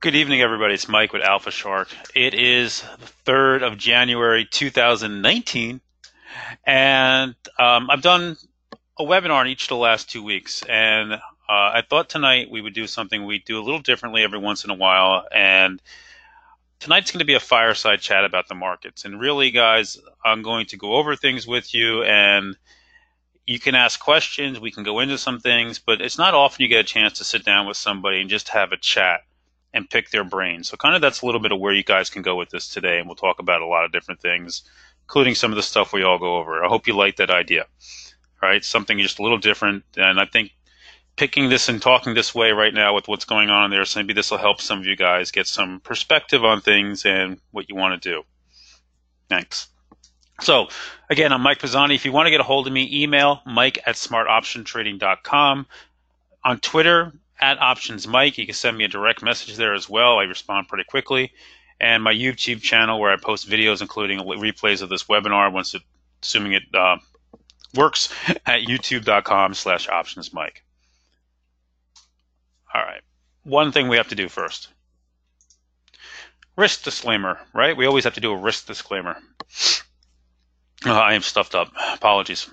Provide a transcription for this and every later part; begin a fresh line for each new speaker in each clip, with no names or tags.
Good evening, everybody. It's Mike with Alpha Shark. It is the 3rd of January, 2019, and I've done a webinar in each of the last 2 weeks, and I thought tonight we would do something we do a little differently every once in a while, and tonight's going to be a fireside chat about the markets. And really, guys, I'm going to go over things with you, and you can ask questions, we can go into some things, but it's not often you get a chance to sit down with somebody and just have a chat and pick their brain. So kind of that's a little bit of where you guys can go with this today, and we'll talk about a lot of different things, including some of the stuff we all go over. I hope you like that idea. All right, something just a little different, and I think picking this and talking this way right now with what's going on there, so maybe this will help some of you guys get some perspective on things and what you want to do. Thanks. So, again, I'm Mike Pisani. If you want to get a hold of me, email mike@smartoptiontrading.com. On Twitter, @OptionsMike. You can send me a direct message there as well. I respond pretty quickly. And my YouTube channel where I post videos including replays of this webinar once assuming it works at youtube.com/optionsmike. All right. One thing we have to do first. Risk disclaimer, right? We always have to do a risk disclaimer. I am stuffed up. Apologies.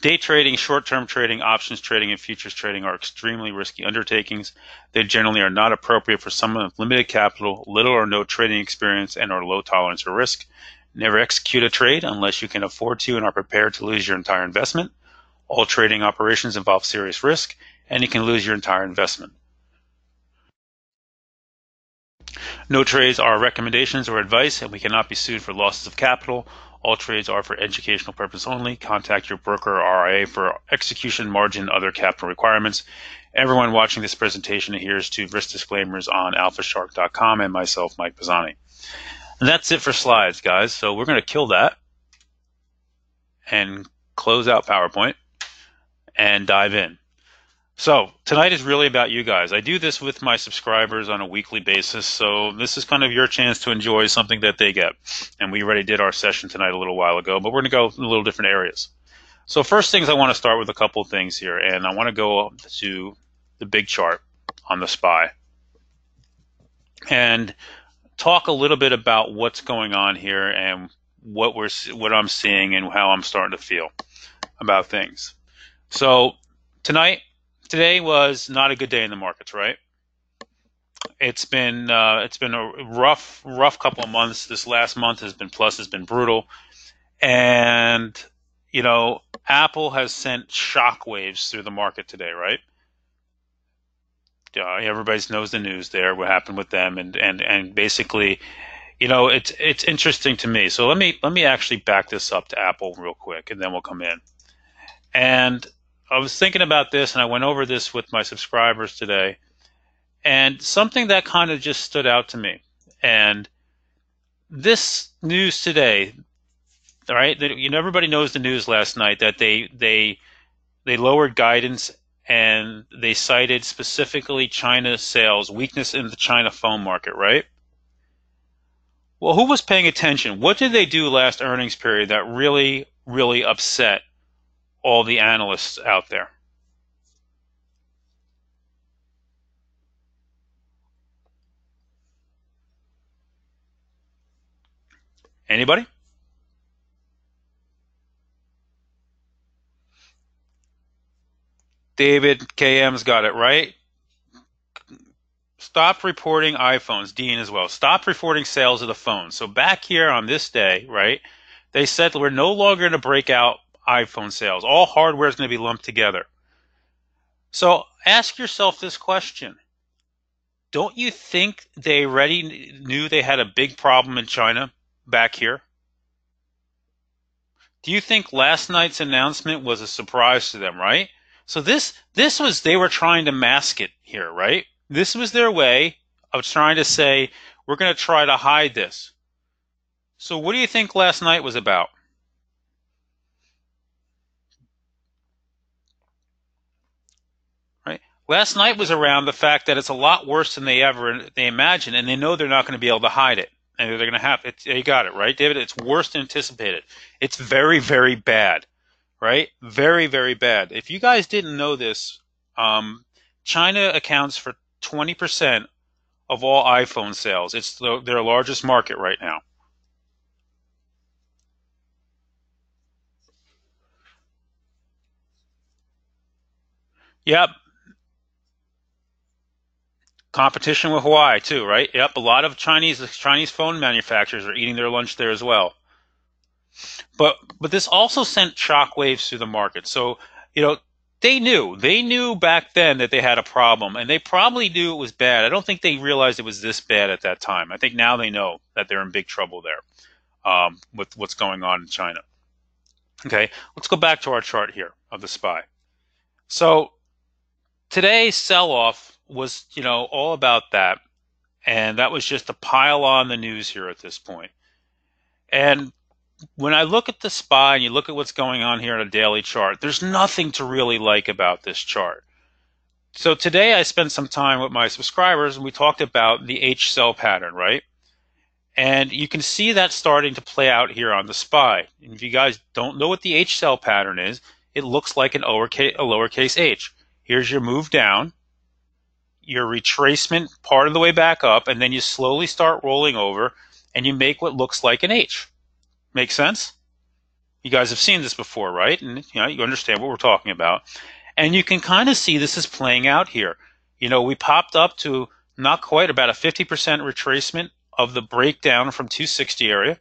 Day trading, short-term trading, options trading, and futures trading are extremely risky undertakings. They generally are not appropriate for someone with limited capital, little or no trading experience, and or low tolerance for risk. Never execute a trade unless you can afford to and are prepared to lose your entire investment. All trading operations involve serious risk, and you can lose your entire investment. No trades are recommendations or advice, and we cannot be sued for losses of capital. All trades are for educational purpose only. Contact your broker or RIA for execution, margin, and other capital requirements. Everyone watching this presentation adheres to risk disclaimers on alphashark.com and myself, Mike Pisani. And that's it for slides, guys. So we're going to kill that and close out PowerPoint and dive in. So tonight is really about you guys. I do this with my subscribers on a weekly basis, so this is kind of your chance to enjoy something that they get. And we already did our session tonight a little while ago, but we're going to go in a little different areas. So first things, I want to start with a couple of things here, and I want to go to the big chart on the SPY and talk a little bit about what's going on here and what I'm seeing and how I'm starting to feel about things. So Today was not a good day in the markets, right? It's been a rough couple of months. This last month has been brutal, and you know, Apple has sent shockwaves through the market today, right? Everybody knows the news there, what happened with them, and basically, you know, it's interesting to me. So let me actually back this up to Apple real quick, and then we'll come in. And I was thinking about this, and I went over this with my subscribers today, and something that kind of just stood out to me. And this news today, all right, everybody knows the news last night that they lowered guidance, and they cited specifically China sales, weakness in the China phone market, right? Well, who was paying attention? What did they do last earnings period that really, really upset all the analysts out there? Anybody? David KM's got it right. Stop reporting iPhones. Dean as well. Stop reporting sales of the phone. So back here on this day, right, they said we're no longer going to break out iPhone sales. All hardware is going to be lumped together. So ask yourself this question. Don't you think they already knew they had a big problem in China back here? Do you think last night's announcement was a surprise to them, right? So this was, they were trying to mask it here, right? This was their way of trying to say, we're going to try to hide this. So what do you think last night was about? Last night was around the fact that it's a lot worse than they imagined, and they know they're not going to be able to hide it. And they're going to have it. You got it, right, David? It's worse than anticipated. It's very, very bad, right? Very, very bad. If you guys didn't know this, China accounts for 20% of all iPhone sales. It's their largest market right now. Yep, competition with Hawaii too, right? Yep, a lot of Chinese phone manufacturers are eating their lunch there as well. But this also sent shockwaves through the market. So, you know, they knew back then that they had a problem, and they probably knew it was bad. I don't think they realized it was this bad at that time. I think now they know that they're in big trouble there, with what's going on in China. Okay, let's go back to our chart here of the SPY. So today's sell-off was, all about that, and that was just to pile on the news here at this point. And when I look at the SPY and you look at what's going on here on a daily chart, there's nothing to really like about this chart. So today I spent some time with my subscribers and we talked about the H cell pattern, right? And you can see that starting to play out here on the SPY. And if you guys don't know what the H cell pattern is, it looks like a lowercase h. Here's your move down, your retracement part of the way back up, and then you slowly start rolling over and you make what looks like an H. Make sense? You guys have seen this before, right? And you understand what we're talking about. And you can kind of see this is playing out here. We popped up to not quite about a 50% retracement of the breakdown from 260 area,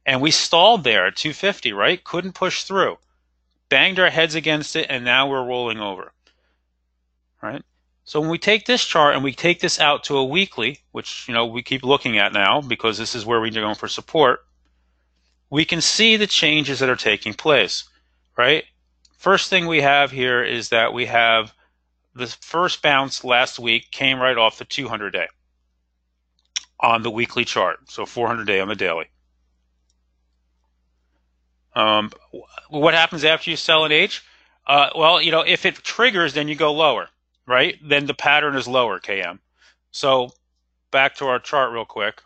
and we stalled there at 250, right? Couldn't push through. Banged our heads against it, and now we're rolling over, right? So when we take this chart and we take this out to a weekly, which we keep looking at now because this is where we're going for support, we can see the changes that are taking place, right? First thing we have here is that we have the first bounce last week came right off the 200-day on the weekly chart, so 400-day on the daily. What happens after you sell an H? Well, if it triggers, then you go lower, right? Then the pattern is lower, KM. So back to our chart real quick.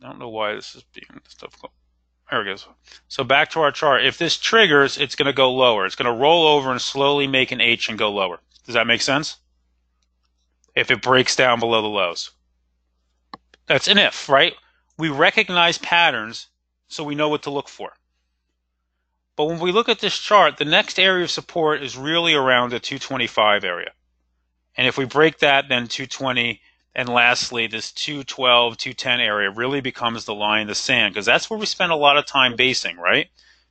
I don't know why this is being difficult. There it goes. So back to our chart. If this triggers, it's going to go lower. It's going to roll over and slowly make an H and go lower. Does that make sense? If it breaks down below the lows. That's an if, right? We recognize patterns, so we know what to look for. But when we look at this chart, the next area of support is really around the 225 area. And if we break that, then 220. And lastly, this 212, 210 area really becomes the line in the sand because that's where we spent a lot of time basing, right?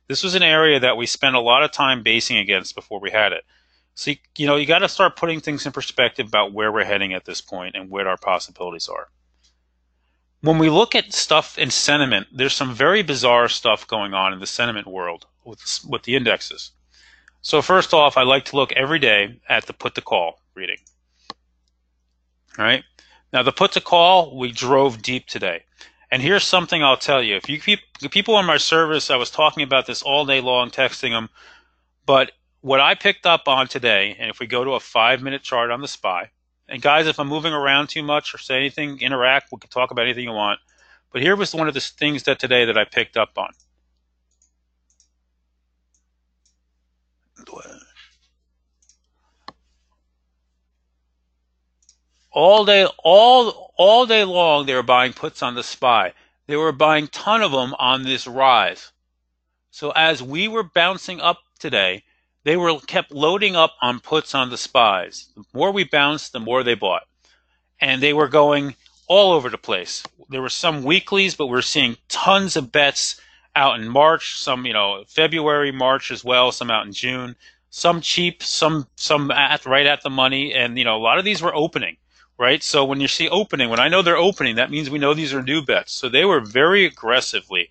This was an area that we spent a lot of time basing against before we had it. So, you got to start putting things in perspective about where we're heading at this point and what our possibilities are. When we look at stuff in sentiment, there's some very bizarre stuff going on in the sentiment world with the indexes. So first off, I like to look every day at the put to call reading. All right? Now, the put to call, we drove deep today. And here's something I'll tell you. If you keep people on my service, I was talking about this all day long, texting them. But what I picked up on today, and if we go to a 5-minute chart on the SPY, and guys, if I'm moving around too much or say anything, interact, we can talk about anything you want. But here was one of the things today that I picked up on. All day long, they were buying puts on the SPY. They were buying a ton of them on this rise. So as we were bouncing up today, they kept loading up on puts on the SPYs. The more we bounced, the more they bought. And they were going all over the place. There were some weeklies, but we're seeing tons of bets out in March, some, February, March as well, some out in June, some cheap, some right at the money. And, a lot of these were opening. Right? So when you see opening, when I know they're opening, that means we know these are new bets. So they were very aggressively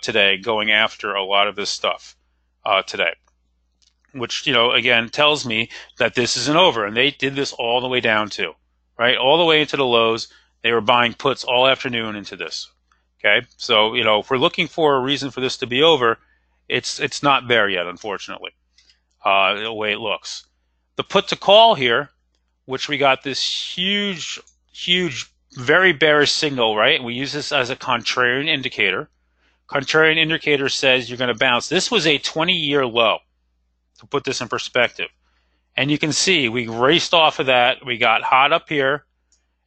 today going after a lot of this stuff today, which, again, tells me that this isn't over. And they did this all the way down to, right? All the way into the lows. They were buying puts all afternoon into this. Okay? So, if we're looking for a reason for this to be over, it's not there yet, unfortunately, the way it looks. The put to call here, which we got this huge, very bearish signal, right? We use this as a contrarian indicator. Contrarian indicator says you're going to bounce. This was a 20-year low, to put this in perspective. And you can see we raced off of that. We got hot up here.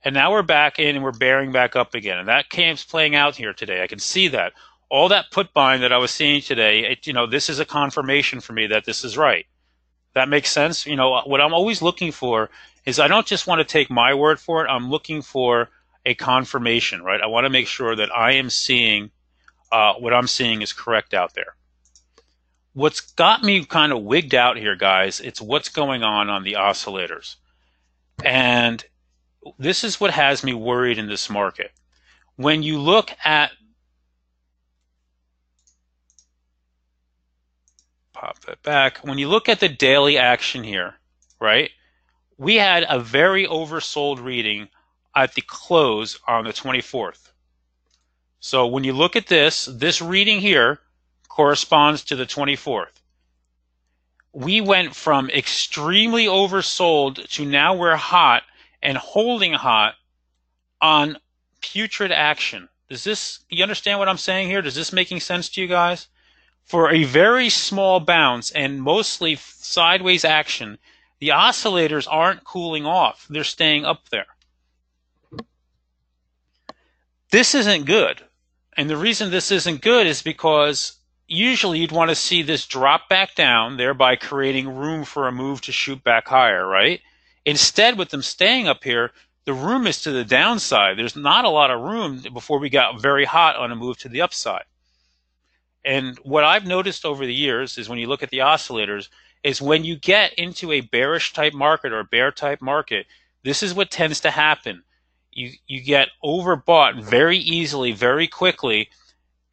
And now we're back in and we're bearing back up again. And that camp's playing out here today. I can see that. All that put bind that I was seeing today, this is a confirmation for me that this is right. That makes sense? What I'm always looking for is I don't just want to take my word for it. I'm looking for a confirmation, right? I want to make sure that I am seeing what I'm seeing is correct out there. What's got me kind of wigged out here, guys, it's what's going on the oscillators. And this is what has me worried in this market. When you look at, pop that back, when you look at the daily action here, right, we had a very oversold reading at the close on the 24th. So when you look at this reading here corresponds to the 24th. We went from extremely oversold to now we're hot and holding hot on putrid action. You understand what I'm saying here? Does this making sense to you guys? For a very small bounce and mostly sideways action, the oscillators aren't cooling off. They're staying up there. This isn't good. And the reason this isn't good is because usually you'd want to see this drop back down, thereby creating room for a move to shoot back higher, right? Instead, with them staying up here, the room is to the downside. There's not a lot of room before we got very hot on a move to the upside. And what I've noticed over the years is when you look at the oscillators, is when you get into a bearish type market or a bear type market, this is what tends to happen. You get overbought very easily, very quickly,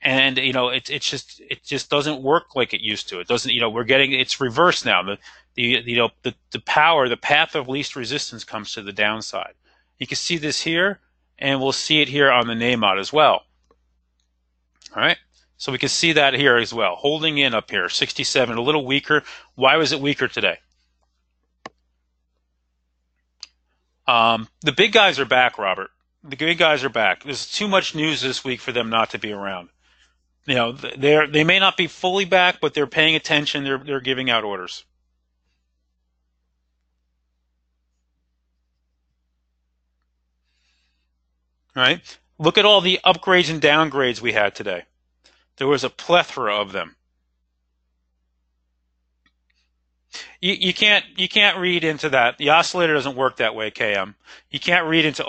and it just doesn't work like it used to. It doesn't. It's reversed now. The path of least resistance comes to the downside. You can see this here, and we'll see it here on the NAMOD as well. All right. So we can see that here as well. Holding in up here, 67, a little weaker. Why was it weaker today? The big guys are back, Robert. The big guys are back. There's too much news this week for them not to be around. They may not be fully back, but they're paying attention. They're giving out orders. All right. Look at all the upgrades and downgrades we had today. There was a plethora of them. You can't read into that. The oscillator doesn't work that way, KM. You can't read into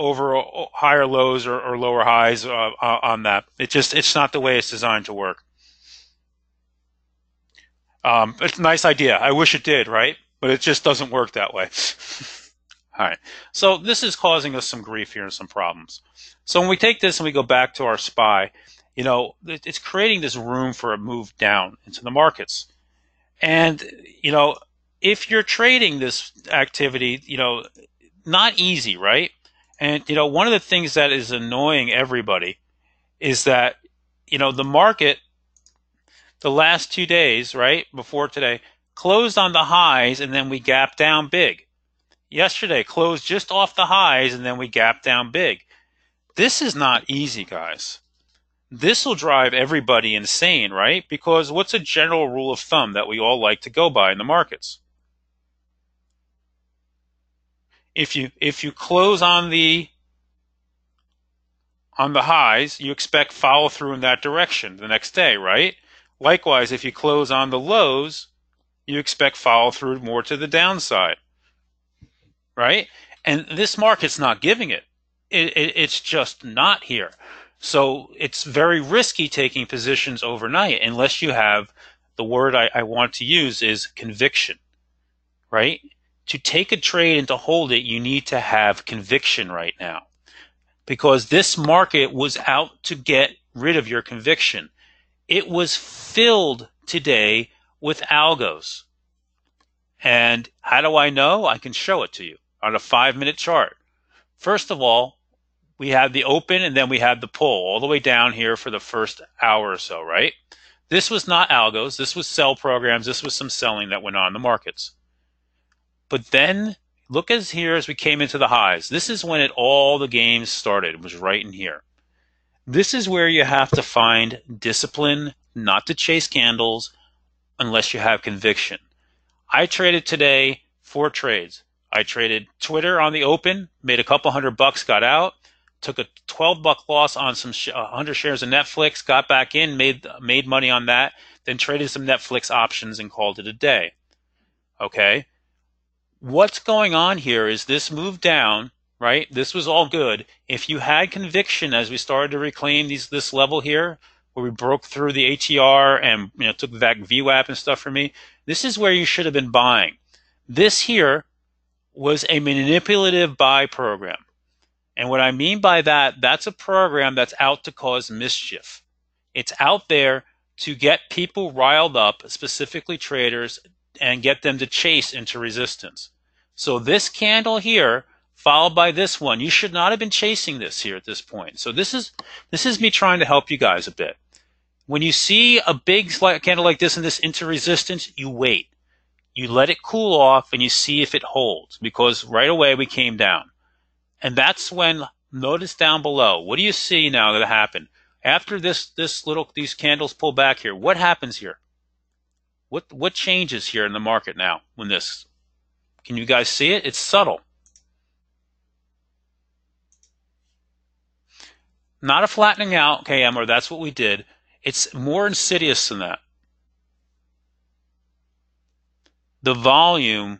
higher lows or lower highs on that. It's not the way it's designed to work. It's a nice idea. I wish it did, right? But it just doesn't work that way. All right. So this is causing us some grief here and some problems. So when we take this and we go back to our SPY, it's creating this room for a move down into the markets. And, if you're trading this activity, not easy, right? And, one of the things that is annoying everybody is that, the market, the last 2 days, right, before today, closed on the highs and then we gapped down big. Yesterday closed just off the highs and then we gapped down big. This is not easy, guys. This will drive everybody insane, right? Because what's a general rule of thumb that we all like to go by in the markets? If you close on the highs, you expect follow through in that direction the next day, right? Likewise, if you close on the lows, you expect follow through more to the downside, right? And this market's not giving it. It's just not here. So it's very risky taking positions overnight unless you have, the word I want to use is conviction, right? To take a trade and to hold it, you need to have conviction right now, because this market was out to get rid of your conviction. It was filled today with algos. And how do I know? I can show it to you on a 5-minute chart. First of all, we had the open and then we had the pull all the way down here for the first hour or so, right? This was not algos. This was sell programs. This was some selling that went on in the markets. But then look as here as we came into the highs. This is when all the games started. It was right in here. This is where you have to find discipline, not to chase candles unless you have conviction. I traded today 4 trades. I traded Twitter on the open, made a couple $100, got out, took a $12 loss on some 100 shares of Netflix, got back in, made money on that, then traded some Netflix options and called it a day. Okay? What's going on here is this move down, right? This was all good. If you had conviction as we started to reclaim this level here, where we broke through the ATR and took back VWAP and stuff for me, this is where you should have been buying. This here was a manipulative buy program. And what I mean by that, that's a program that's out to cause mischief. It's out there to get people riled up, specifically traders, and get them to chase into resistance. So this candle here, followed by this one, you should not have been chasing this here at this point. So this is me trying to help you guys a bit. When you see a big candle like this and this into resistance, you wait. You let it cool off and you see if it holds, because right away we came down. And that's when, notice down below, what do you see now that happen? After these candles pull back here, what happens here? What changes here in the market now when this? Can you guys see it? It's subtle. Not a flattening out, KM, or that's what we did. It's more insidious than that. The volume,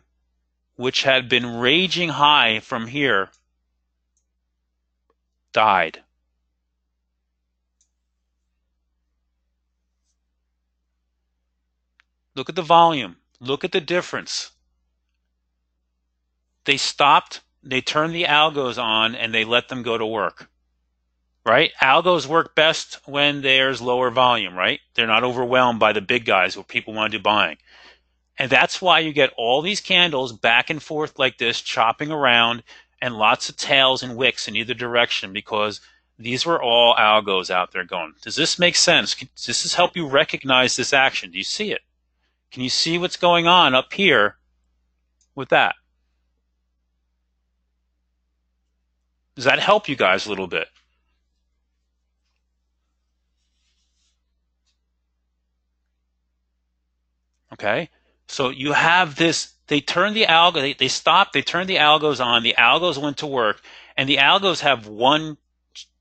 which had been raging high from here, died. Look at the volume. Look at the difference. They stopped, they turned the algos on, and they let them go to work. Right? Algos work best when there's lower volume, right? They're not overwhelmed by the big guys where people want to do buying. And that's why you get all these candles back and forth like this, chopping around, and lots of tails and wicks in either direction, because these were all algos out there going. Does this make sense? Does this help you recognize this action? Do you see it? Can you see what's going on up here with that? Does that help you guys a little bit? Okay, so you have this. They turned the algo. They stopped. They turned the algos on. The algos went to work, and the algos have one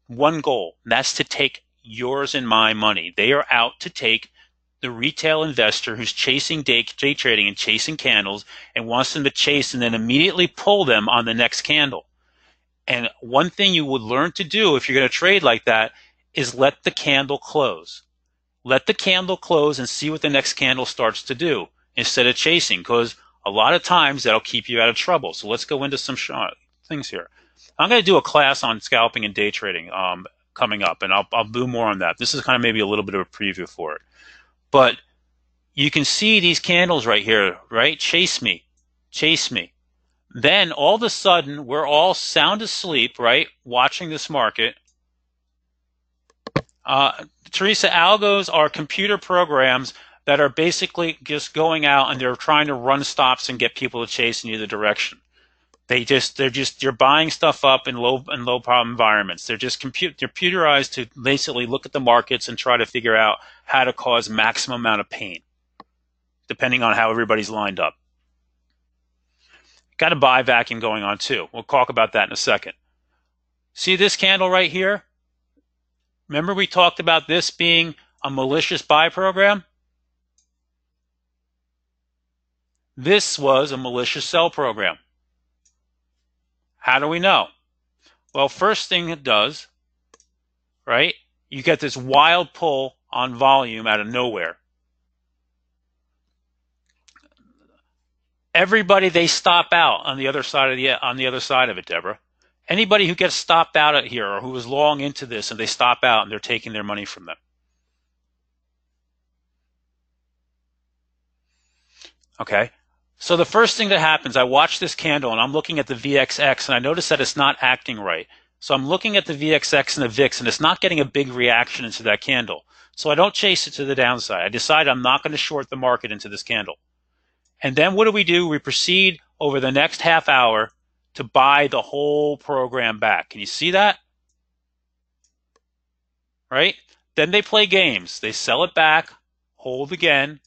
goal. And that's to take yours and my money. They are out to take the retail investor who's chasing day trading and chasing candles and wants them to chase and then immediately pull them on the next candle. And one thing you would learn to do if you're going to trade like that is let the candle close. Let the candle close and see what the next candle starts to do instead of chasing, because a lot of times that'll keep you out of trouble. So let's go into some things here. I'm going to do a class on scalping and day trading coming up, and I'll do more on that. This is kind of maybe a little bit of a preview for it. But you can see these candles right here, right? Chase me, chase me. Then all of a sudden, we're all sound asleep, right? Watching this market. Teresa, algos are computer programs that are basically just going out and they're trying to run stops and get people to chase in either direction. You're buying stuff up in low problem environments. They're just computerized to basically look at the markets and try to figure out how to cause maximum amount of pain, depending on how everybody's lined up. Got a buy vacuum going on too. We'll talk about that in a second. See this candle right here? Remember we talked about this being a malicious buy program? This was a malicious sell program. How do we know? Well, first thing it does, right? You get this wild pull on volume out of nowhere. Everybody, they stop out on the other side of it, Deborah. Anybody who gets stopped out at here or who is long into this and they stop out and they're taking their money from them. Okay. So the first thing that happens, I watch this candle and I'm looking at the VXX and I notice that it's not acting right. So I'm looking at the VXX and the VIX and it's not getting a big reaction into that candle. So I don't chase it to the downside. I decide I'm not going to short the market into this candle. And then what do? We proceed over the next half hour to buy the whole program back. Can you see that? Right? Then they play games. They sell it back, hold again,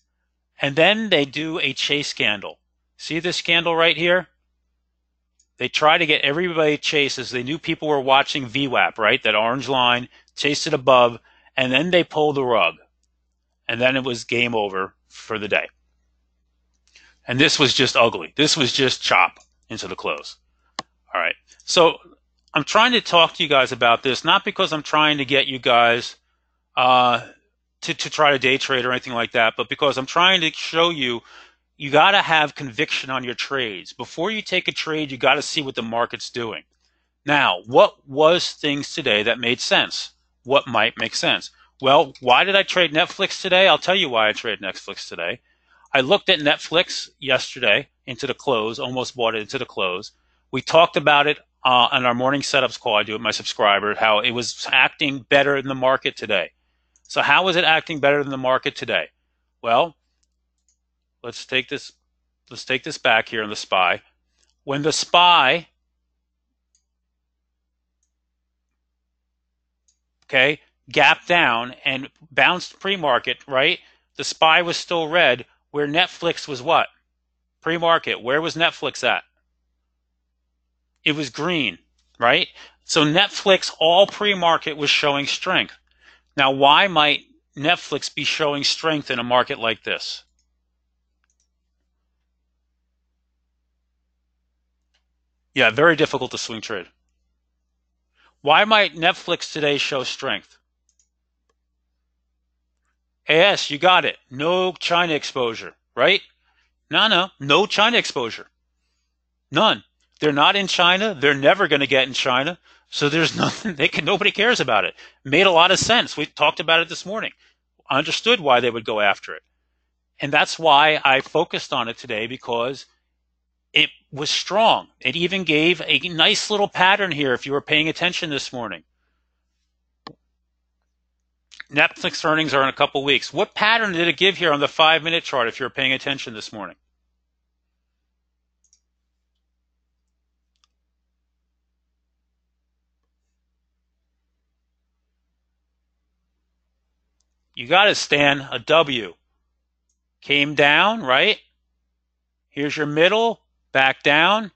and then they do a chase candle. See this candle right here? They tried to get everybody chases. They knew people were watching VWAP, right? That orange line, chased it above, and then they pulled the rug. And then it was game over for the day. And this was just ugly. This was just chop into the close. All right. So I'm trying to talk to you guys about this, not because I'm trying to get you guys to try to day trade or anything like that, but because I'm trying to show you you got to have conviction on your trades. Before you take a trade, you got to see what the market's doing. Now, what was things today that made sense? What might make sense? Well, why did I trade Netflix today? I'll tell you why I traded Netflix today. I looked at Netflix yesterday into the close, almost bought it into the close. We talked about it on our morning setups call I do with my subscribers, how it was acting better in the market today. So how is it acting better than the market today? Well, let's take this back here on the SPY. When the SPY, okay, gapped down and bounced pre-market, right? The SPY was still red, where Netflix was what? Pre-market. Where was Netflix at? It was green, right? So Netflix, all pre-market, was showing strength. Now, why might Netflix be showing strength in a market like this? Yeah, very difficult to swing trade. Why might Netflix today show strength? Yes, you got it. No China exposure, right? No China exposure. None. They're not in China. They're never going to get in China. So there's nothing, nobody cares about it. Made a lot of sense. We talked about it this morning. I understood why they would go after it. And that's why I focused on it today, because it was strong. It even gave a nice little pattern here if you were paying attention this morning. Netflix earnings are in a couple weeks. What pattern did it give here on the 5-minute chart if you were paying attention this morning? You got to stand a W. Came down, right? Here's your middle, back down.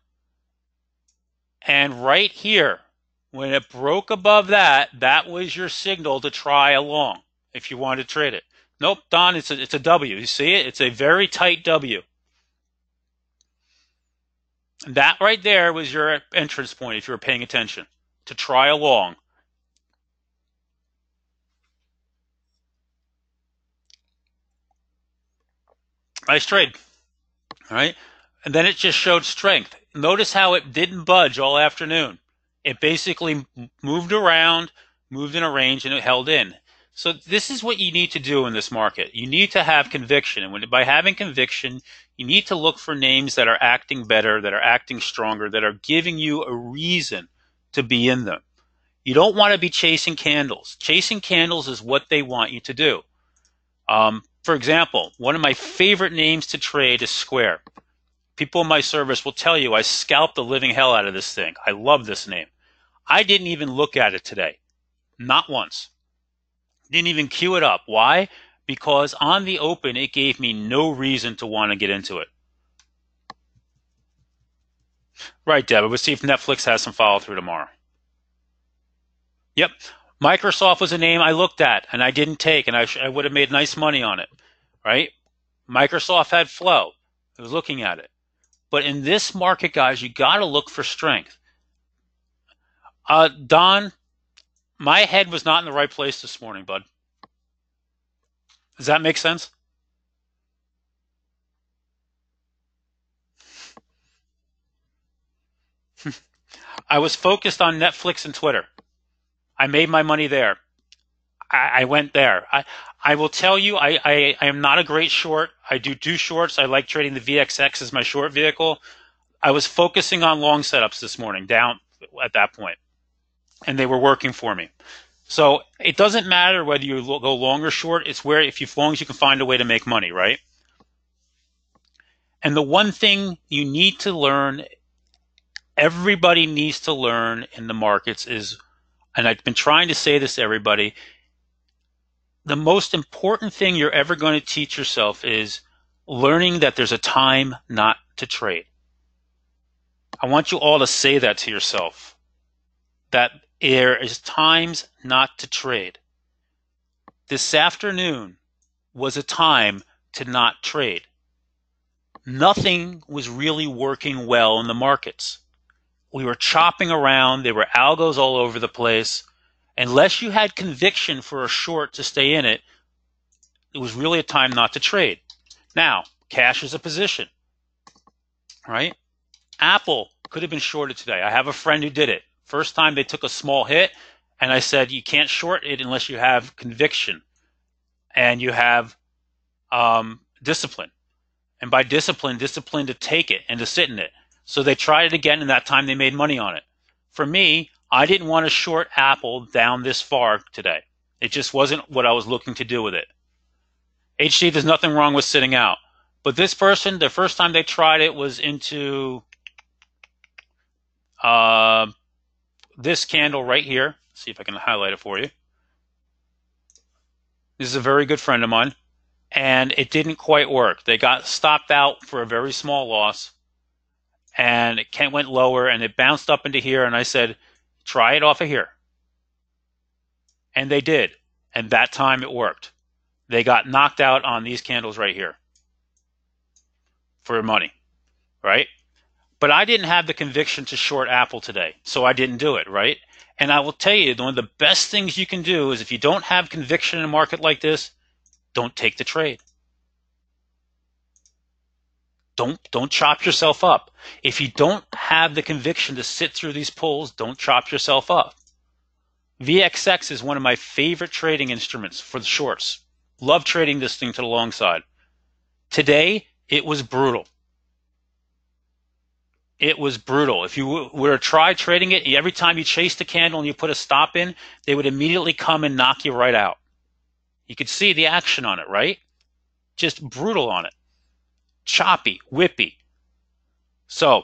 And right here, when it broke above that, that was your signal to try along if you wanted to trade it. Nope, Don, it's a W. You see it? It's a very tight W. That right there was your entrance point if you were paying attention, to try along. Nice trade. All right. And then it just showed strength. Notice how it didn't budge all afternoon. It basically moved around, moved in a range, and it held in. So this is what you need to do in this market. You need to have conviction. And by having conviction, you need to look for names that are acting better, that are acting stronger, that are giving you a reason to be in them. You don't want to be chasing candles. Chasing candles is what they want you to do. For example, one of my favorite names to trade is Square. People in my service will tell you I scalped the living hell out of this thing. I love this name. I didn't even look at it today. Not once. Didn't even queue it up. Why? Because on the open, it gave me no reason to want to get into it. Right, Deb. We'll see if Netflix has some follow through tomorrow. Yep. Microsoft was a name I looked at and I didn't take, and I would have made nice money on it, right? Microsoft had flow. I was looking at it. But in this market, guys, you got to look for strength. Don, my head was not in the right place this morning, bud. Does that make sense? I was focused on Netflix and Twitter. I made my money there. I went there. I will tell you, I am not a great short. I do shorts. I like trading the VXX as my short vehicle. I was focusing on long setups this morning down at that point, and they were working for me. So it doesn't matter whether you go long or short. It's where, as long as you can find a way to make money, right? And the one thing you need to learn, everybody needs to learn in the markets is, and I've been trying to say this to everybody, the most important thing you're ever going to teach yourself is learning that there's a time not to trade. I want you all to say that to yourself, that there is times not to trade. This afternoon was a time to not trade. Nothing was really working well in the markets. We were chopping around. There were algos all over the place. Unless you had conviction for a short to stay in it, it was really a time not to trade. Now, cash is a position, right? Apple could have been shorted today. I have a friend who did it. First time they took a small hit, and I said, you can't short it unless you have conviction and you have discipline. And by discipline to take it and to sit in it. So they tried it again, and that time they made money on it. For me, I didn't want to short Apple down this far today. It just wasn't what I was looking to do with it. HC, there's nothing wrong with sitting out. But this person, the first time they tried it was into this candle right here. Let's see if I can highlight it for you. This is a very good friend of mine. And it didn't quite work. They got stopped out for a very small loss, and it went lower, and it bounced up into here, and I said, try it off of here. And they did, and that time it worked. They got knocked out on these candles right here for money, right? But I didn't have the conviction to short Apple today, so I didn't do it, right? And I will tell you, one of the best things you can do is if you don't have conviction in a market like this, don't take the trade. Don't chop yourself up. If you don't have the conviction to sit through these pulls, don't chop yourself up. VXX is one of my favorite trading instruments for the shorts. Love trading this thing to the long side. Today, it was brutal. It was brutal. If you were to try trading it, every time you chased the candle and you put a stop in, they would immediately come and knock you right out. You could see the action on it, right? Just brutal on it. Choppy, whippy. So,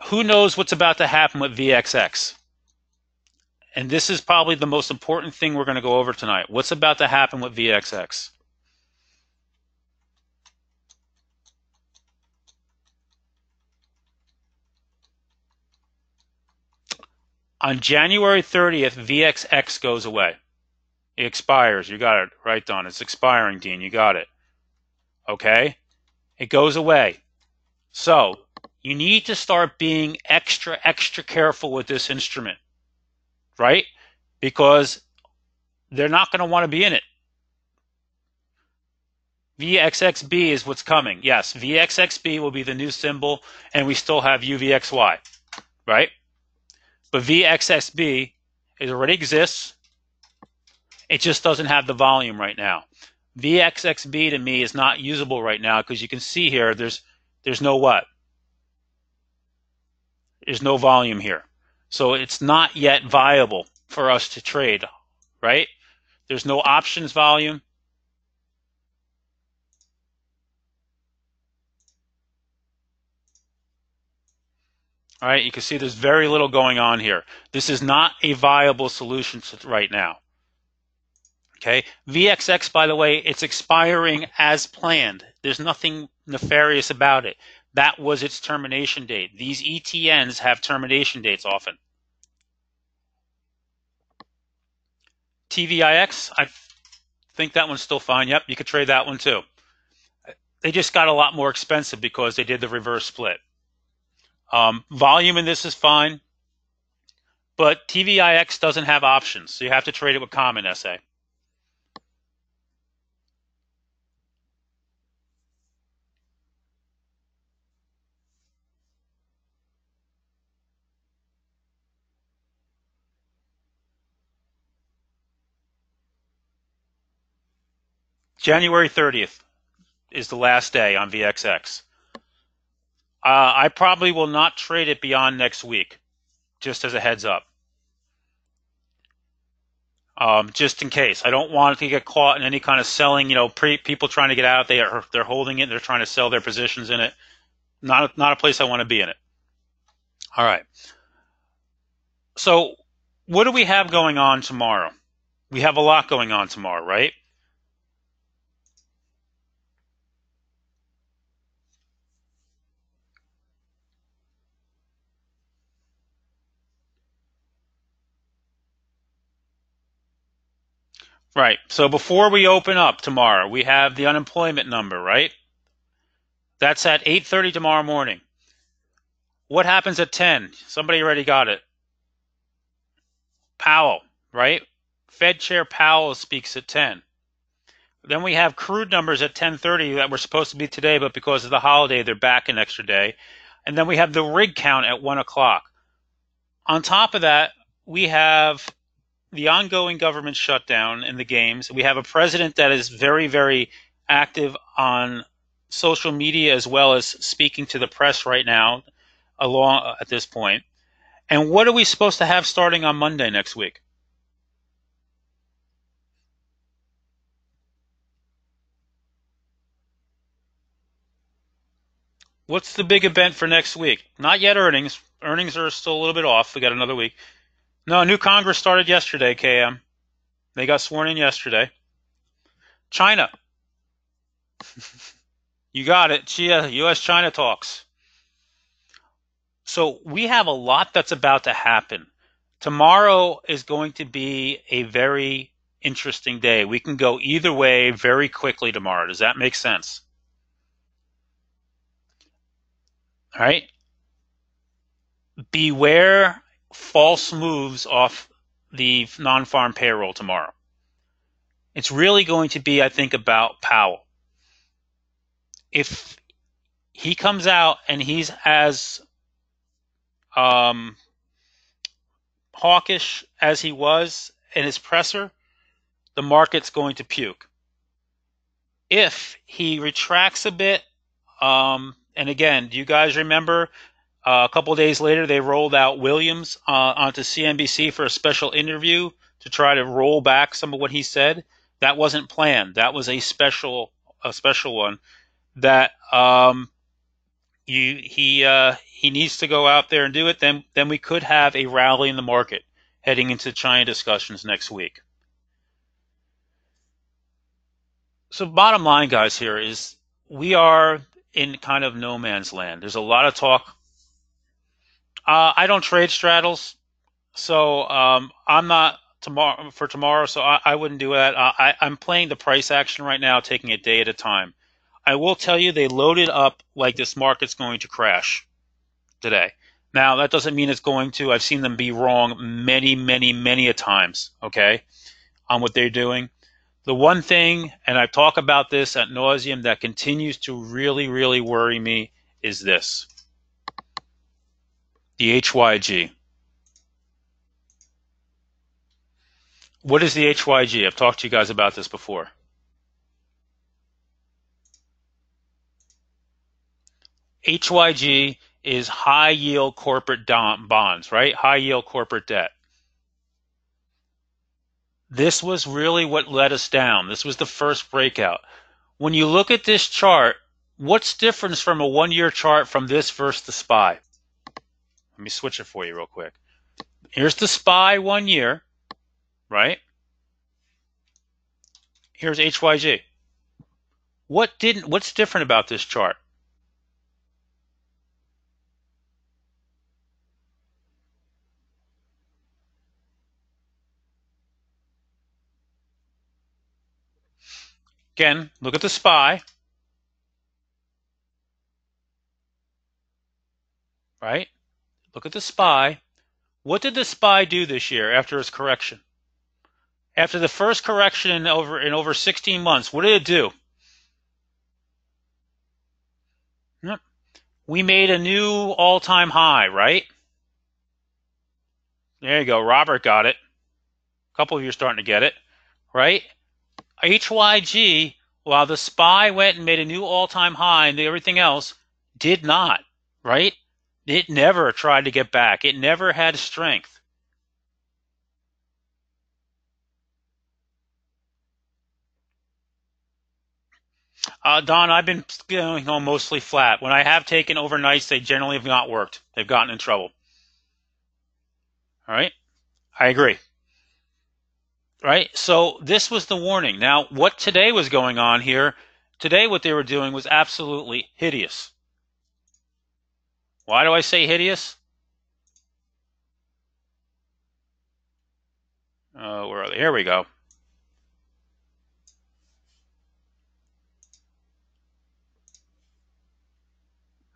who knows what's about to happen with VXX? And this is probably the most important thing we're going to go over tonight. What's about to happen with VXX? On January 30th, VXX goes away. It expires. You got it right, Don. It's expiring, Dean. You got it. Okay? It goes away. So, you need to start being extra careful with this instrument. Right? Because they're not going to want to be in it. VXXB is what's coming. Yes, VXXB will be the new symbol, and we still have UVXY. Right? But VXXB, it already exists. It just doesn't have the volume right now. VXXB to me is not usable right now because you can see here there's no what? There's no volume here. So it's not yet viable for us to trade, right? There's no options volume. All right, you can see there's very little going on here. This is not a viable solution right now. Okay, VXX, by the way, it's expiring as planned. There's nothing nefarious about it. That was its termination date. These ETNs have termination dates often. TVIX, I think that one's still fine. Yep, you could trade that one too. They just got a lot more expensive because they did the reverse split. Volume in this is fine, but TVIX doesn't have options, so you have to trade it with common SA. January 30th is the last day on VXX. I probably will not trade it beyond next week, just as a heads up. Just in case. I don't want it to get caught in any kind of selling, people trying to get out. They're holding it. They're trying to sell their positions in it. Not a place I want to be in it. All right. So what do we have going on tomorrow? We have a lot going on tomorrow, right? Right. So before we open up tomorrow, we have the unemployment number, right? That's at 8:30 tomorrow morning. What happens at 10? Somebody already got it. Powell, right? Fed Chair Powell speaks at 10. Then we have crude numbers at 10:30 that were supposed to be today, but because of the holiday, they're back an extra day. And then we have the rig count at 1 o'clock. On top of that, we have the ongoing government shutdown in the games. We have a president that is very, very active on social media as well as speaking to the press right now along at this point. And what are we supposed to have starting on Monday next week? What's the big event for next week? Not yet earnings. Earnings are still a little bit off. We got another week. No, new Congress started yesterday, KM. They got sworn in yesterday. China. You got it. U.S. China talks. So we have a lot that's about to happen. Tomorrow is going to be a very interesting day. We can go either way very quickly tomorrow. Does that make sense? All right. Beware false moves off the non-farm payroll tomorrow. It's really going to be, I think, about Powell. If he comes out and he's as um, hawkish as he was in his presser, the market's going to puke. If he retracts a bit, and again, do you guys remember a couple of days later they rolled out Williams onto CNBC for a special interview to try to roll back some of what he said? That wasn't planned. That was a special one that he needs to go out there and do it. Then we could have a rally in the market heading into China discussions next week. So bottom line, guys, here is we are in kind of no man's land. There's a lot of talk. I don't trade straddles, so I'm not tomorrow. So I wouldn't do that. I'm playing the price action right now, taking it day at a time. I will tell you they loaded up like this market's going to crash today. Now that doesn't mean it's going to. I've seen them be wrong many, many, many a times. Okay, on what they're doing. The one thing, and I talk about this at nauseum, that continues to really, really worry me is this: the HYG. What is the HYG? I've talked to you guys about this before. HYG is high yield corporate bonds, right? High yield corporate debt. This was really what let us down. This was the first breakout. When you look at this chart, what's different from a 1-year chart from this versus the SPY? Let me switch it for you real quick. Here's the SPY 1 year, right? Here's HYG. What's different about this chart? Again, look at the SPY, right? Look at the SPY. What did the SPY do this year after its correction? After the first correction in over 16 months, what did it do? Yep. We made a new all-time high, right? There you go. Robert got it. A couple of you are starting to get it, right? HYG, while the SPY went and made a new all-time high and everything else, did not, right? It never tried to get back. It never had strength. Don, I've been going home mostly flat. When I have taken overnights, they generally have not worked. They've gotten in trouble. All right? I agree. Right? So this was the warning. Now, what today was going on here, today what they were doing was absolutely hideous. Why do I say hideous? Where are they? Here we go.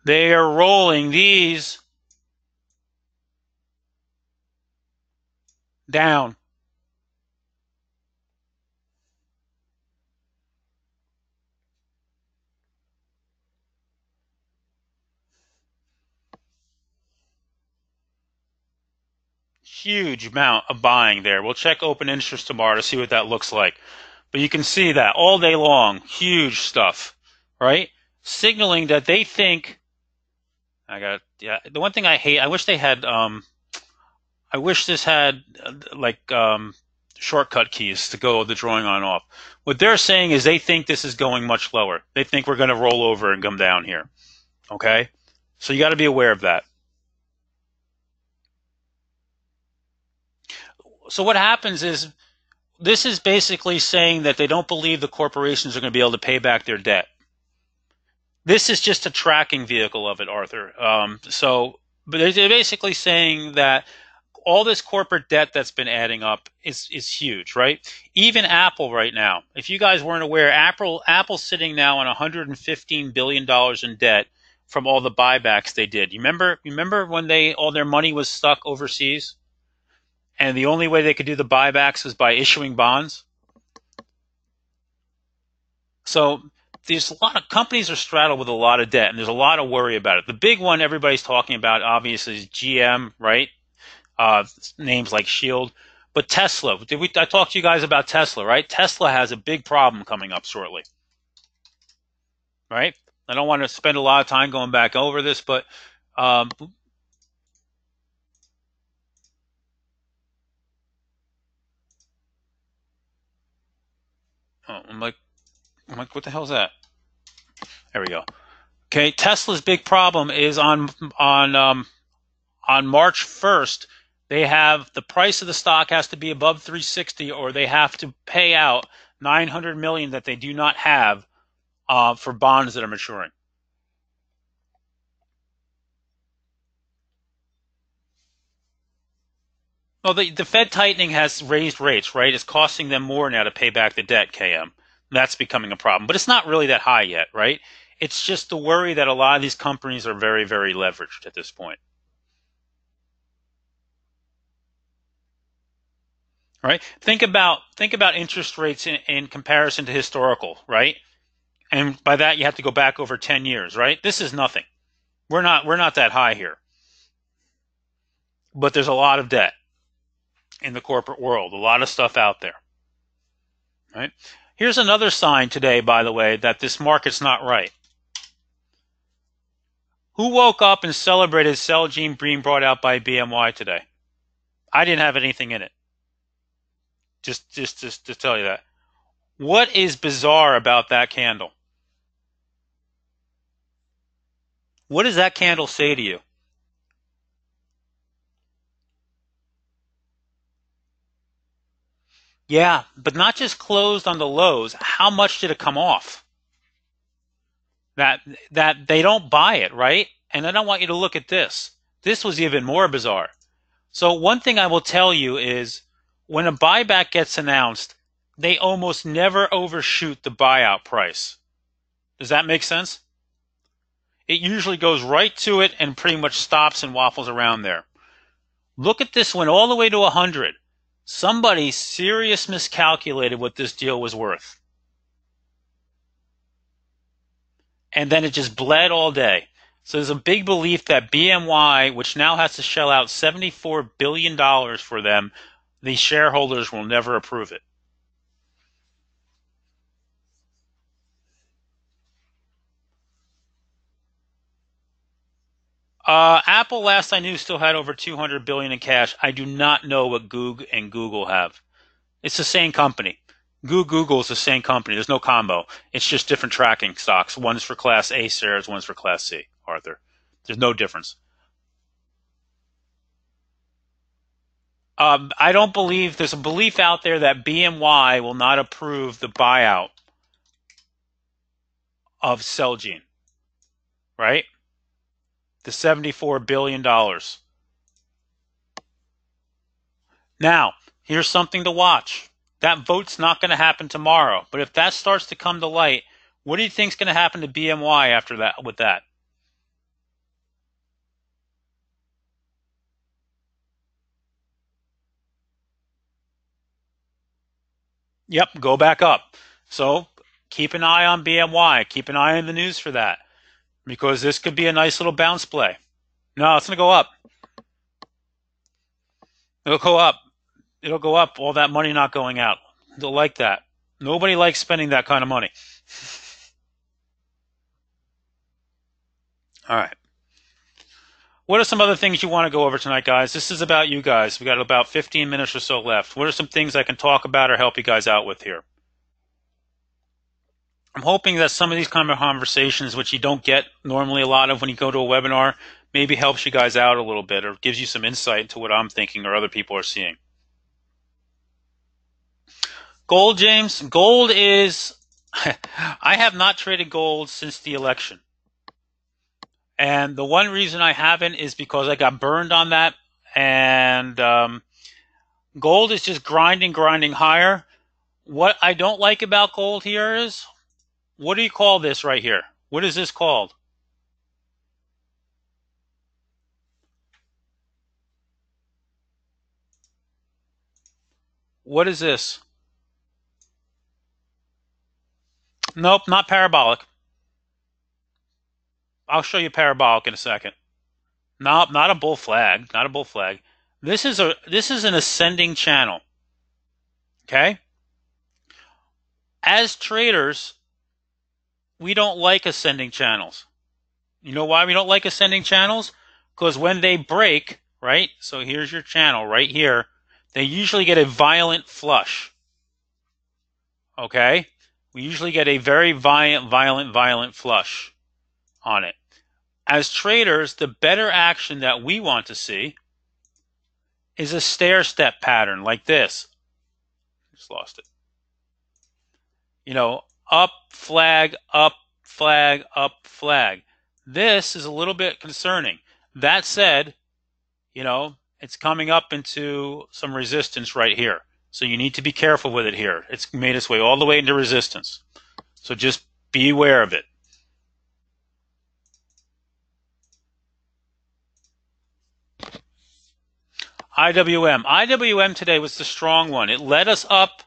They are rolling these down. Huge amount of buying there. We'll check open interest tomorrow to see what that looks like. But you can see that all day long, huge stuff, right? Signaling that they think, the one thing I hate, I wish they had, I wish this had shortcut keys to go the drawing on off. What they're saying is they think this is going much lower. They think we're going to roll over and come down here. Okay? So you got to be aware of that. So what happens is this is basically saying that they don't believe the corporations are going to be able to pay back their debt. This is just a tracking vehicle of it, Arthur. But they're basically saying that all this corporate debt that's been adding up is huge, right? Even Apple right now, if you guys weren't aware, Apple's sitting now on $115 billion in debt from all the buybacks they did. You remember when all their money was stuck overseas? And the only way they could do the buybacks was by issuing bonds. So there's a lot of companies are straddled with a lot of debt, and there's a lot of worry about it. The big one everybody's talking about, obviously, is GM, right? Names like Shield. But Tesla, I talked to you guys about Tesla, right? Tesla has a big problem coming up shortly, right? I don't want to spend a lot of time going back over this, but I'm like, what the hell is that? There we go. Okay, Tesla's big problem is on March 1st. They have the price of the stock has to be above 360, or they have to pay out $900 million that they do not have for bonds that are maturing. Well, the Fed tightening has raised rates, right? It's costing them more now to pay back the debt, KM. That's becoming a problem. But it's not really that high yet, right? It's just the worry that a lot of these companies are very, very leveraged at this point. Right? Think about interest rates in comparison to historical, right? And by that you have to go back over 10 years, right? This is nothing. We're not that high here. But there's a lot of debt in the corporate world, a lot of stuff out there. Right? Here's another sign today, by the way, that this market's not right. Who woke up and celebrated Celgene being brought out by BMY today? I didn't have anything in it. Just to tell you that. What is bizarre about that candle? What does that candle say to you? Yeah, but not just closed on the lows. How much did it come off? That they don't buy it, right? And I don't want you to look at this. This was even more bizarre. So one thing I will tell you is when a buyback gets announced, they almost never overshoot the buyout price. Does that make sense? It usually goes right to it and pretty much stops and waffles around there. Look at this one all the way to 100. Somebody serious miscalculated what this deal was worth. And then it just bled all day. So there's a big belief that BMY, which now has to shell out $74 billion for them, the shareholders will never approve it. Apple, last I knew, still had over $200 billion in cash. I do not know what Goog and Google have. It's the same company. Google is the same company. There's no combo. It's just different tracking stocks. One's for Class A shares, one's for Class C, Arthur. There's no difference. I don't believe there's a belief out there that BMY will not approve the buyout of Celgene, right? The $74 billion. Now, here's something to watch. That vote's not going to happen tomorrow, but if that starts to come to light, what do you think is going to happen to BMY after that with that? Yep, go back up. So keep an eye on BMY. Keep an eye on the news for that because this could be a nice little bounce play. No, it's going to go up. It'll go up. It'll go up. All that money not going out. They'll like that. Nobody likes spending that kind of money. All right. What are some other things you want to go over tonight, guys? This is about you guys. We got about 15 minutes or so left. What are some things I can talk about or help you guys out with here? I'm hoping that some of these kind of conversations, which you don't get normally a lot of when you go to a webinar, maybe helps you guys out a little bit or gives you some insight into what I'm thinking or other people are seeing. Gold, James. Gold is, I have not traded gold since the election. And the one reason I haven't is because I got burned on that. And gold is just grinding higher. What I don't like about gold here is, what do you call this right here? What is this called? What is this? Nope, not parabolic. I'll show you parabolic in a second. Nope, not a bull flag. Not a bull flag. This is an ascending channel. Okay? As traders, we don't like ascending channels. You know why we don't like ascending channels? Because when they break, right? So here's your channel right here. They usually get a violent flush. Okay? We usually get a very violent flush on it. As traders, the better action that we want to see is a stair-step pattern like this. Just lost it. You know, up, flag, up, flag, up, flag. This is a little bit concerning. That said, you know, it's coming up into some resistance right here. So you need to be careful with it here. It's made its way all the way into resistance. So just be aware of it. IWM. IWM today was the strong one. It led us up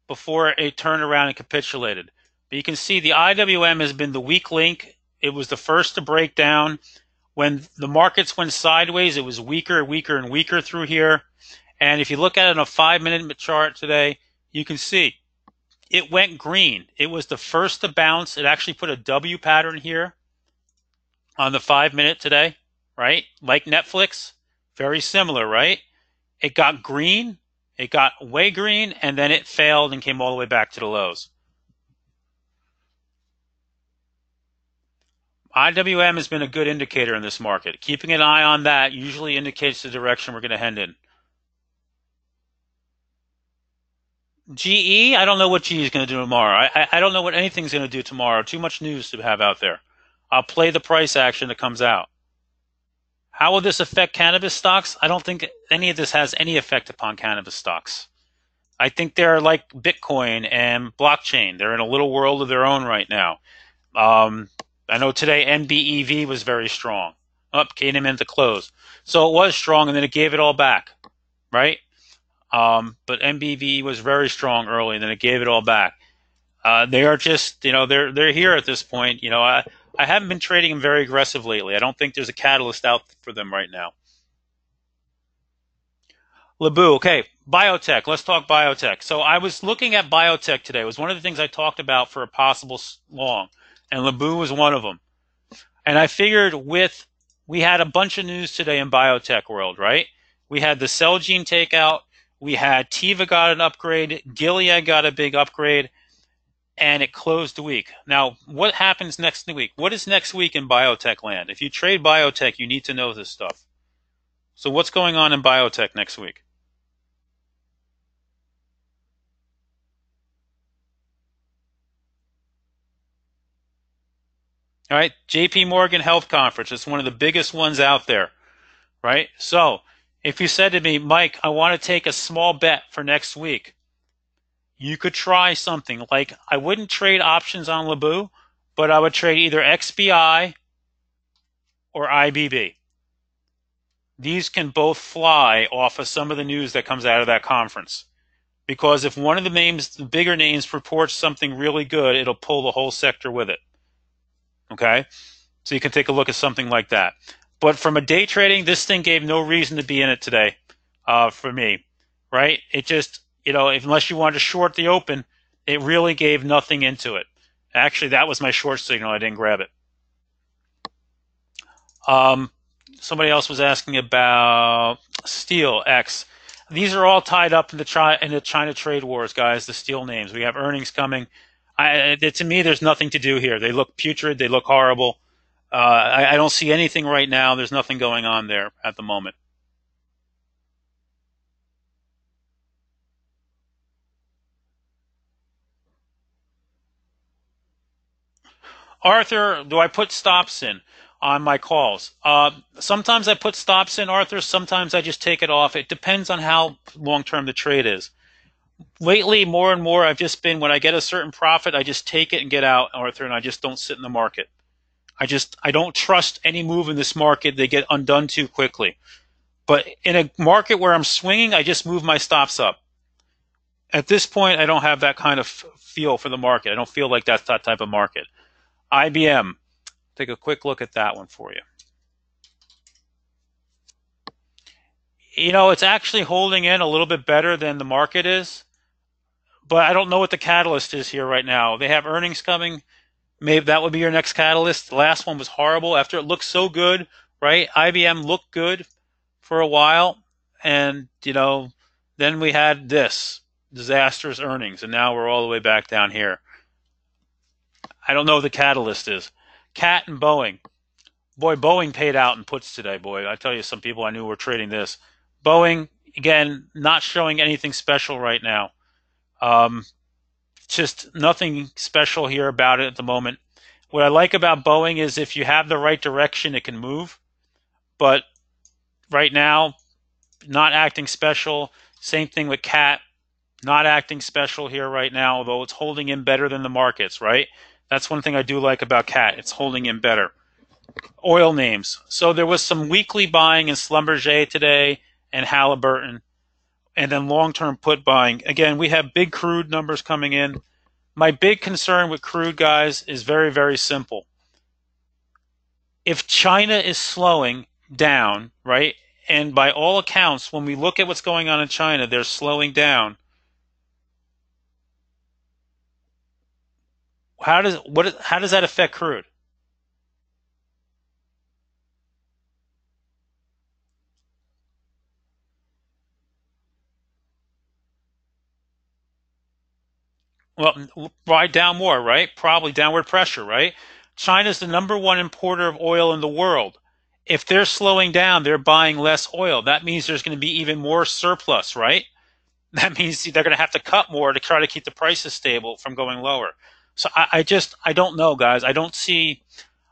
before it turned around and capitulated. But you can see the IWM has been the weak link. It was the first to break down. When the markets went sideways, it was weaker, and weaker through here. And if you look at it on a 5-minute chart today, you can see it went green. It was the first to bounce. It actually put a W pattern here on the 5-minute today, right? Like Netflix, very similar, right? It got green, it got way green, and then it failed and came all the way back to the lows. IWM has been a good indicator in this market. Keeping an eye on that usually indicates the direction we're going to head in. GE, I don't know what GE is going to do tomorrow. I don't know what anything's going to do tomorrow. Too much news to have out there. I'll play the price action that comes out. How will this affect cannabis stocks? I don't think any of this has any effect upon cannabis stocks. I think they're like Bitcoin and blockchain. They're in a little world of their own right now. I know today NBEV was very strong. Came in at the close. So it was strong and then it gave it all back, right? But NBV was very strong early and then it gave it all back. They are just, you know, they're here at this point. You know, I haven't been trading them very aggressive lately. I don't think there's a catalyst out for them right now. Lebu, okay, biotech. Let's talk biotech. So I was looking at biotech today. It was one of the things I talked about for a possible long, and Lebu was one of them. And I figured we had a bunch of news today in biotech world, right? We had the Celgene takeout. We had Teva got an upgrade. Gilead got a big upgrade. And it closed the week. Now, what happens next week? What is next week in biotech land? If you trade biotech, you need to know this stuff. So what's going on in biotech next week? All right, JP Morgan Health Conference. It's one of the biggest ones out there, right? So if you said to me, Mike, I want to take a small bet for next week, you could try something like, I wouldn't trade options on Lebu, but I would trade either XBI or IBB. These can both fly off of some of the news that comes out of that conference because if one of the names, the bigger names, reports something really good, it'll pull the whole sector with it. Okay, so you can take a look at something like that. But from a day trading, this thing gave no reason to be in it today, for me, right? It just, unless you wanted to short the open, it really gave nothing into it. Actually, that was my short signal. I didn't grab it. Um, Somebody else was asking about steel X. These are all tied up in the China trade wars, guys. The steel names. We have earnings coming. To me, there's nothing to do here. They look putrid. They look horrible. I don't see anything right now. There's nothing going on there at the moment. Arthur, do I put stops in on my calls? Sometimes I put stops in, Arthur. Sometimes I just take it off. It depends on how long term the trade is. Lately, more and more, I've just been, when I get a certain profit, I just take it and get out, Arthur, and I just don't sit in the market. I don't trust any move in this market. They get undone too quickly. But in a market where I'm swinging, I just move my stops up. At this point, I don't have that kind of feel for the market. I don't feel like that's that type of market. IBM, take a quick look at that one for you. It's actually holding in a little bit better than the market is, but I don't know what the catalyst is here right now. They have earnings coming. Maybe that would be your next catalyst. The last one was horrible. After it looked so good, right? IBM looked good for a while, and then we had this disastrous earnings, and now we're all the way back down here. I don't know what the catalyst is. Cat and Boeing. Boy, Boeing paid out in puts today, boy. I tell you, some people I knew were trading this. Boeing, again, not showing anything special right now. Just nothing special here about it at the moment. What I like about Boeing is if you have the right direction, it can move. But right now, not acting special. Same thing with Cat, not acting special here right now, although it's holding in better than the markets, right? That's one thing I do like about Cat. It's holding in better. Oil names. So there was some weekly buying in Schlumberger today and Halliburton, and then long-term put buying. Again, we have big crude numbers coming in. My big concern with crude, guys, is very, very simple. If China is slowing down, right, and by all accounts, when we look at what's going on in China, they're slowing down. How does that affect crude? Well, ride down more, right? Probably downward pressure, right? China's the number one importer of oil in the world. If they're slowing down, they're buying less oil. That means there's going to be even more surplus, right? That means they're going to have to cut more to try to keep the prices stable from going lower. So I don't know, guys. I don't see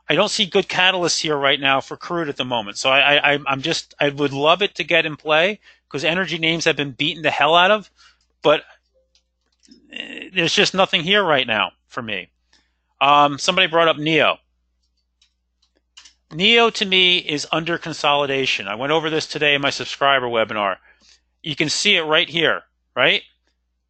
good catalysts here right now for crude at the moment. So I would love it to get in play because energy names have been beaten the hell out of, but there's just nothing here right now for me. Somebody brought up Neo. Neo to me is under consolidation. I went over this today in my subscriber webinar. You can see it right here, right?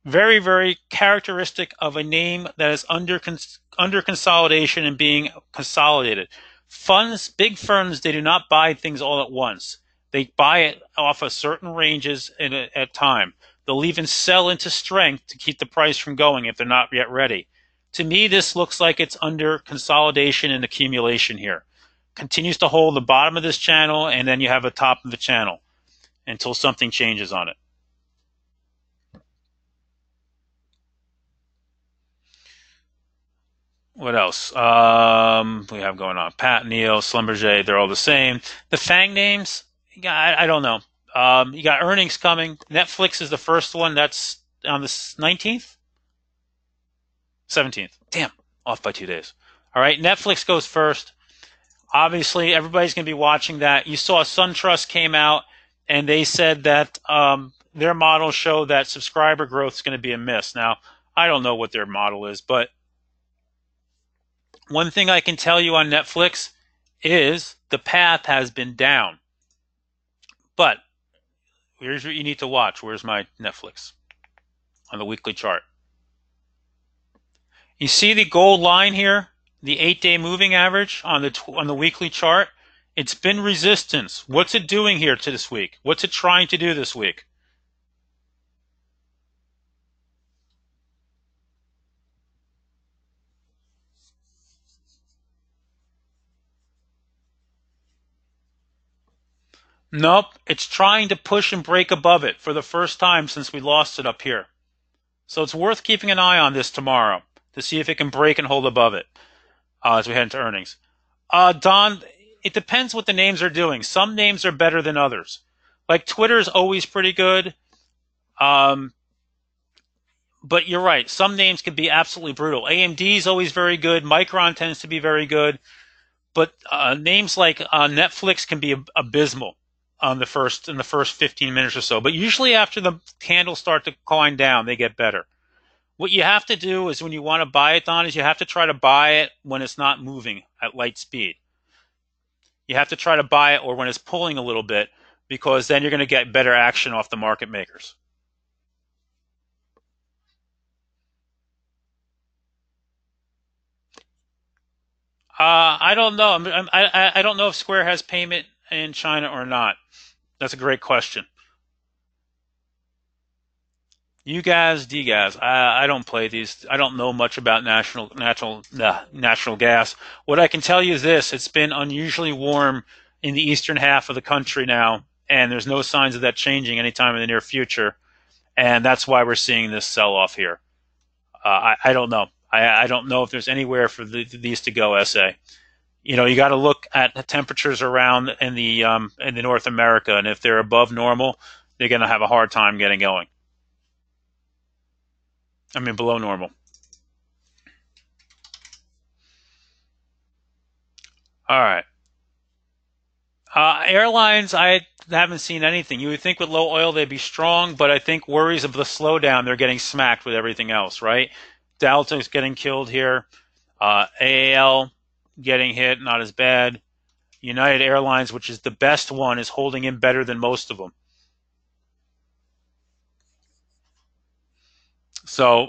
Very, very characteristic of a name that is under consolidation and being consolidated. Funds, big firms, they do not buy things all at once. They buy it off of certain ranges at time. They'll even sell into strength to keep the price from going if they're not yet ready. To me, this looks like it's under consolidation and accumulation here. Continues to hold the bottom of this channel, and then you have a top of the channel until something changes on it. What else? We have going on. Pat, Neil, Schlumberger, they're all the same. The FANG names, I don't know. You got earnings coming. Netflix is the first one. That's on the 19th? 17th. Damn, off by 2 days. All right, Netflix goes first. Obviously, everybody's going to be watching that. You saw SunTrust came out, and they said that their model show that subscriber growth is going to be a miss. Now, I don't know what their model is, but one thing I can tell you on Netflix is the path has been down. But here's what you need to watch. Where's my Netflix? on the weekly chart. You see the gold line here, the 8-day moving average on the weekly chart? It's been resistance. What's it doing here to this week? What's it trying to do this week? Nope, it's trying to push and break above it for the first time since we lost it up here. So it's worth keeping an eye on this tomorrow to see if it can break and hold above it as we head into earnings. Don, it depends what the names are doing. Some names are better than others. Like Twitter's always pretty good. Um, but you're right. Some names can be absolutely brutal. AMD is always very good. Micron tends to be very good. But names like Netflix can be abysmal in the first 15 minutes or so. But usually after the candles start to climb down, they get better. What you have to do is when you want to buy it, Don, is you have to try to buy it when it's not moving at light speed. You have to try to buy it or when it's pulling a little bit because then you're going to get better action off the market makers. I don't know. I don't know if Square has payment in China or not. That's a great question. You guys, D guys, I don't play these. I don't know much about natural gas. What I can tell you is this: it's been unusually warm in the eastern half of the country now, and there's no signs of that changing anytime in the near future. And that's why we're seeing this sell-off here. I don't know. I don't know if there's anywhere for these to go. SA. You know, you got to look at the temperatures around in the North America, and if they're above normal, they're going to have a hard time getting going. I mean, below normal. All right. Airlines, I haven't seen anything. You would think with low oil they'd be strong, but I think worries of the slowdown, they're getting smacked with everything else, right? Delta's getting killed here. AAL getting hit, not as bad. United Airlines, which is the best one, is holding in better than most of them. So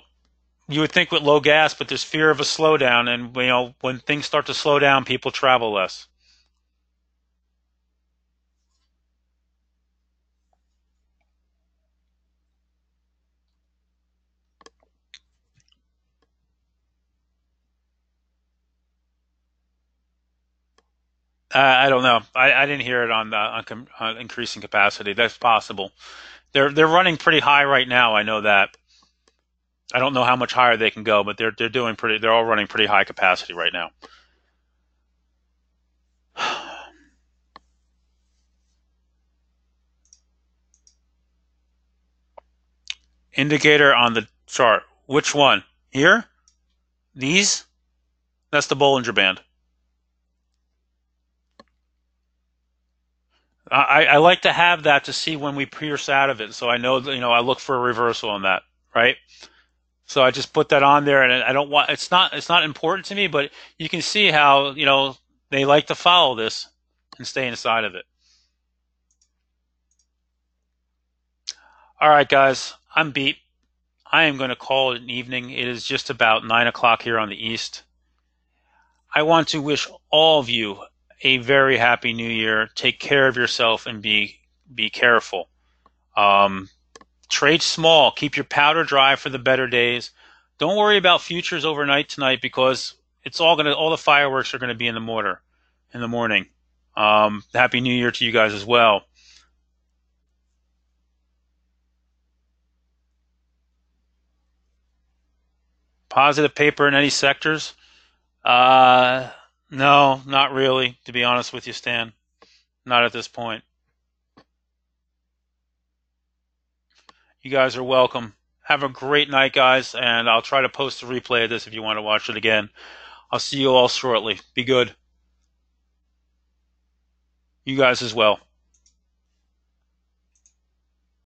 you would think with low gas, but there's fear of a slowdown, and you know when things start to slow down, people travel less. I don't know. I didn't hear it on increasing capacity. That's possible. They're running pretty high right now. I know that. I don't know how much higher they can go, but they're doing pretty. They're all running pretty high capacity right now. Indicator on the chart. Which one? Here? These? That's the Bollinger Band. I like to have that to see when we pierce out of it, so I know I look for a reversal on that, right? So I just put that on there, and I don't want it's not important to me, but you can see how they like to follow this and stay inside of it. All right, guys, I'm beat. I am going to call it an evening. It is just about 9 o'clock here on the east. I want to wish all of you a very happy new year. Take care of yourself and be careful. Um, Trade small. Keep your powder dry for the better days. Don't worry about futures overnight tonight because all the fireworks are gonna be in the morning. Happy New Year to you guys as well. Positive paper in any sectors? Uh, no, not really. To be honest with you, Stan, not at this point. You guys are welcome. Have a great night, guys, and I'll try to post a replay of this if you want to watch it again. I'll see you all shortly. Be good. You guys as well.